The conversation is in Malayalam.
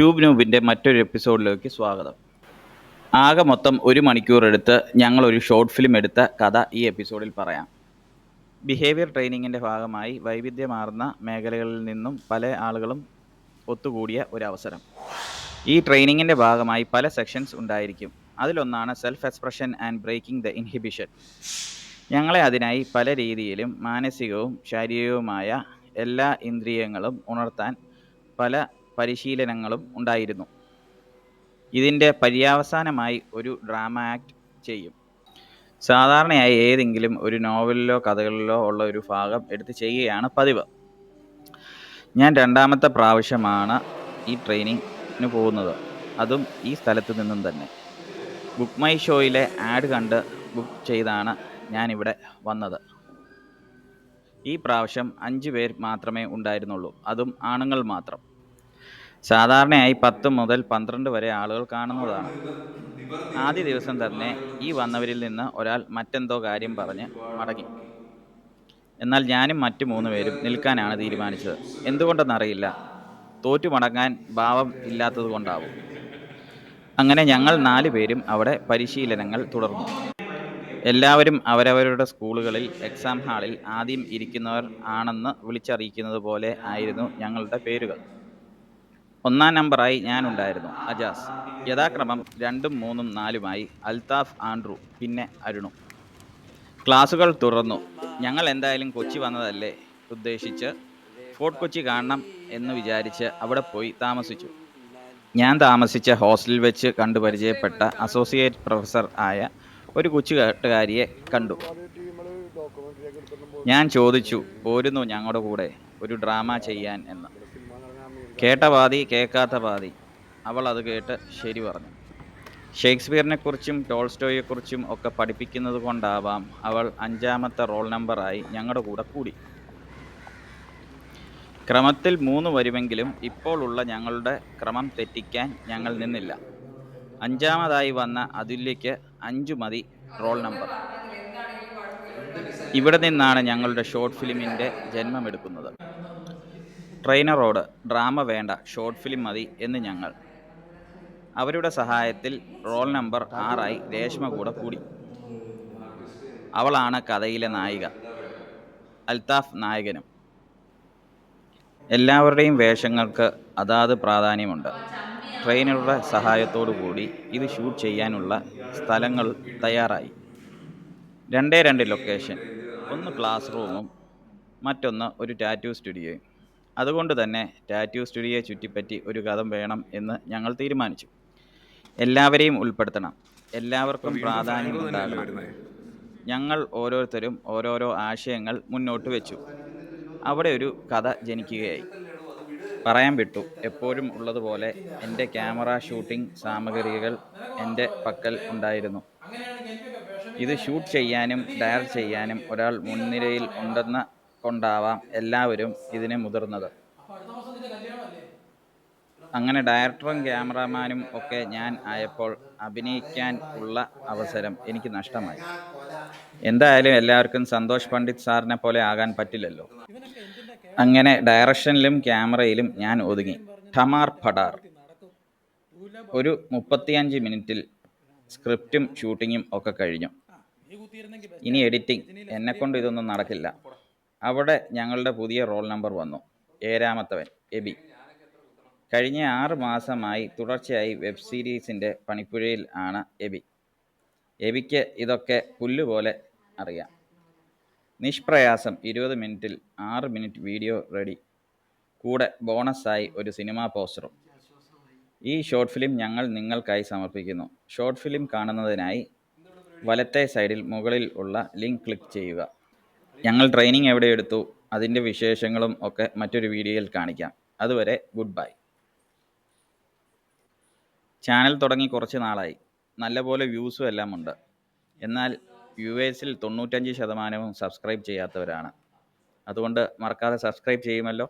ട്യൂബ് ന്യൂബിൻ്റെ മറ്റൊരു എപ്പിസോഡിലേക്ക് സ്വാഗതം. ആകെ മൊത്തം 1 മണിക്കൂർ എടുത്ത് ഞങ്ങളൊരു ഷോർട്ട് ഫിലിം എടുത്ത കഥ ഈ എപ്പിസോഡിൽ പറയാം. ബിഹേവിയർ ട്രെയിനിങ്ങിൻ്റെ ഭാഗമായി വൈവിധ്യമാർന്ന മേഖലകളിൽ നിന്നും പല ആളുകളും ഒത്തുകൂടിയ ഒരു അവസരം. ഈ ട്രെയിനിങ്ങിൻ്റെ ഭാഗമായി പല സെക്ഷൻസ് ഉണ്ടായിരിക്കും. അതിലൊന്നാണ് self expression and breaking the inhibition. ഞങ്ങളെ അതിനായി പല രീതിയിലും മാനസികവും ശാരീരികവുമായ എല്ലാ ഇന്ദ്രിയങ്ങളും ഉണർത്താൻ പല പരിശീലനങ്ങളും ഉണ്ടായിരുന്നു. ഇതിൻ്റെ പര്യവസാനമായി ഒരു ഡ്രാമ ആക്ട് ചെയ്യും. സാധാരണയായി ഏതെങ്കിലും ഒരു നോവലിലോ കഥകളിലോ ഉള്ള ഒരു ഭാഗം എടുത്ത് ചെയ്യുകയാണ് പതിവ്. ഞാൻ 2ാമത്തെ പ്രാവശ്യമാണ് ഈ ട്രെയിനിങ്ങിന് പോകുന്നത്, അതും ഈ സ്ഥലത്ത് നിന്നും തന്നെ. ബുക്ക് മൈ ഷോയിലെ ആഡ് കണ്ട് ബുക്ക് ചെയ്താണ് ഞാനിവിടെ വന്നത്. ഈ പ്രാവശ്യം 5 പേർ മാത്രമേ ഉണ്ടായിരുന്നുള്ളൂ, അതും ആണുങ്ങൾ മാത്രം. സാധാരണയായി 10 മുതൽ 12 വരെ ആളുകൾ കാണുന്നതാണ്. ആദ്യ ദിവസം തന്നെ ഈ വന്നവരിൽ നിന്ന് ഒരാൾ മറ്റെന്തോ കാര്യം പറഞ്ഞ് മടങ്ങി. എന്നാൽ ഞാനും മറ്റു 3 പേരും നിൽക്കാനാണ് തീരുമാനിച്ചത്. എന്തുകൊണ്ടെന്നറിയില്ല, തോറ്റു മടങ്ങാൻ ഭാവം ഇല്ലാത്തത് കൊണ്ടാവും. അങ്ങനെ ഞങ്ങൾ 4 പേരും അവിടെ പരിശീലനങ്ങൾ തുടർന്നു. എല്ലാവരും അവരവരുടെ സ്കൂളുകളിൽ എക്സാം ഹാളിൽ ആദ്യം ഇരിക്കുന്നവർ ആണെന്ന് വിളിച്ചറിയിക്കുന്നത് പോലെ ആയിരുന്നു ഞങ്ങളുടെ പേരുകൾ. 1ാം നമ്പറായി ഞാനുണ്ടായിരുന്നു, അജാസ്. യഥാക്രമം 2ഉം 3ഉം 4ഉമായി അൽത്താഫ്, ആൻഡ്രു, പിന്നെ അരുണും. ക്ലാസുകൾ തുറന്നു. ഞങ്ങൾ എന്തായാലും കൊച്ചി വന്നതല്ലേ ഉദ്ദേശിച്ച് ഫോർട്ട് കൊച്ചി കാണണം എന്ന് വിചാരിച്ച് അവിടെ പോയി താമസിച്ചു. ഞാൻ താമസിച്ച ഹോസ്റ്റലിൽ വെച്ച് കണ്ടു പരിചയപ്പെട്ട അസോസിയേറ്റ് പ്രൊഫസർ ആയ ഒരു കൊച്ചുകാരിയെ കണ്ടു. ഞാൻ ചോദിച്ചു, പോരുന്നു ഞങ്ങളുടെ കൂടെ ഒരു ഡ്രാമ ചെയ്യാൻ എന്ന്. കേട്ട പാതി കേൾക്കാത്ത പാതി. അവൾ അത് കേട്ട് ശരി പറഞ്ഞു. ഷേക്സ്പിയറിനെക്കുറിച്ചും ടോൾസ്റ്റോയെക്കുറിച്ചും ഒക്കെ പഠിപ്പിക്കുന്നത് കൊണ്ടാവാം അവൾ 5ാമത്തെ റോൾ നമ്പറായി ഞങ്ങളുടെ കൂടെ കൂടി. ക്രമത്തിൽ 3 വരുമെങ്കിലും ഇപ്പോൾ ഉള്ള ഞങ്ങളുടെ ക്രമം തെറ്റിക്കാൻ ഞങ്ങൾ നിന്നില്ല. 5ാമതായി വന്ന അതുല്യയ്ക്ക് 5 മതി റോൾ നമ്പർ. ഇവിടെ നിന്നാണ് ഞങ്ങളുടെ ഷോർട്ട് ഫിലിമിൻ്റെ ജന്മമെടുക്കുന്നത്. ട്രെയിനറോട് ഡ്രാമ വേണ്ട, ഷോർട്ട് ഫിലിം മതി എന്ന് ഞങ്ങൾ. അവരുടെ സഹായത്തിൽ റോൾ നമ്പർ 6ആയി രേഷ്മ കൂടെ കൂടി. അവളാണ് കഥയിലെ നായിക, അൽത്താഫ് നായകനും. എല്ലാവരുടെയും വേഷങ്ങൾക്ക് അതാത് പ്രാധാന്യമുണ്ട്. ട്രെയിനറുടെ സഹായത്തോടു കൂടി ഇത് ഷൂട്ട് ചെയ്യാനുള്ള സ്ഥലങ്ങൾ തയ്യാറായി. 2 ലൊക്കേഷൻ, ഒന്ന് ക്ലാസ് റൂമും മറ്റൊന്ന് ഒരു ടാറ്റൂ സ്റ്റുഡിയോയും. അതുകൊണ്ട് തന്നെ ടാറ്റൂ സ്റ്റുഡിയോയെ ചുറ്റിപ്പറ്റി ഒരു കഥ വേണം എന്ന് ഞങ്ങൾ തീരുമാനിച്ചു. എല്ലാവരെയും ഉൾപ്പെടുത്തണം, എല്ലാവർക്കും പ്രാധാന്യം ഉണ്ടാകണം. ഞങ്ങൾ ഓരോരുത്തരും ഓരോരോ ആശയങ്ങൾ മുന്നോട്ട് വെച്ചു. അവിടെ ഒരു കഥ ജനിക്കുകയായി. പറയാൻ വിട്ടു, എപ്പോഴും ഉള്ളതുപോലെ എൻ്റെ ക്യാമറ ഷൂട്ടിംഗ് സാമഗ്രികൾ എൻ്റെ പക്കൽ ഉണ്ടായിരുന്നു. ഇത് ഷൂട്ട് ചെയ്യാനും ഡയറക്റ്റ് ചെയ്യാനും ഒരാൾ മുൻനിരയിൽ ഉണ്ടെന്ന കൊണ്ടാവാം എല്ലാവരും ഇതിനെ മുതിർന്നത്. അങ്ങനെ ഡയറക്ടറും ക്യാമറാമാനും ഒക്കെ ഞാൻ ആയപ്പോൾ അഭിനയിക്കാൻ ഉള്ള അവസരം എനിക്ക് നഷ്ടമായി. എന്തായാലും എല്ലാവർക്കും സന്തോഷ് പണ്ഡിറ്റ് സാറിനെ പോലെ ആകാൻ പറ്റില്ലല്ലോ. അങ്ങനെ ഡയറക്ഷനിലും ക്യാമറയിലും ഞാൻ ഒതുങ്ങി. ഠമാർ ഫടാർ. ഒരു 35 മിനിറ്റിൽ സ്ക്രിപ്റ്റും ഷൂട്ടിങ്ങും ഒക്കെ കഴിഞ്ഞു. ഇനി എഡിറ്റിംഗ്. എന്നെക്കൊണ്ട് ഇതൊന്നും നടക്കില്ല. അവിടെ ഞങ്ങളുടെ പുതിയ റോൾ നമ്പർ വന്നു, 7ാമത്തവൻ, എബി. കഴിഞ്ഞ 6 മാസമായി തുടർച്ചയായി വെബ് സീരീസിൻ്റെ പണിപ്പുരയിൽ ആണ് എബി. എബിക്ക് ഇതൊക്കെ പുല്ലുപോലെ അറിയാം. നിഷ്പ്രയാസം 20 മിനിറ്റിൽ 6 മിനിറ്റ് വീഡിയോ റെഡി. കൂടെ ബോണസായി ഒരു സിനിമാ പോസ്റ്ററും. ഈ ഷോർട്ട് ഫിലിം ഞങ്ങൾ നിങ്ങൾക്കായി സമർപ്പിക്കുന്നു. ഷോർട്ട് ഫിലിം കാണുന്നതിനായി വലത്തെ സൈഡിൽ മുകളിൽ ഉള്ള ലിങ്ക് ക്ലിക്ക് ചെയ്യുക. ഞങ്ങൾ ട്രെയിനിങ് എവിടെ എടുത്തു, അതിൻ്റെ വിശേഷങ്ങളും ഒക്കെ മറ്റൊരു വീഡിയോയിൽ കാണിക്കാം. അതുവരെ ഗുഡ് ബൈ. ചാനൽ തുടങ്ങി കുറച്ച് നാളായി. നല്ലപോലെ വ്യൂസും എല്ലാം ഉണ്ട്. എന്നാൽ വ്യൂവേഴ്സിൽ 95% സബ്സ്ക്രൈബ് ചെയ്യാത്തവരാണ്. അതുകൊണ്ട് മറക്കാതെ സബ്സ്ക്രൈബ് ചെയ്യുമല്ലോ.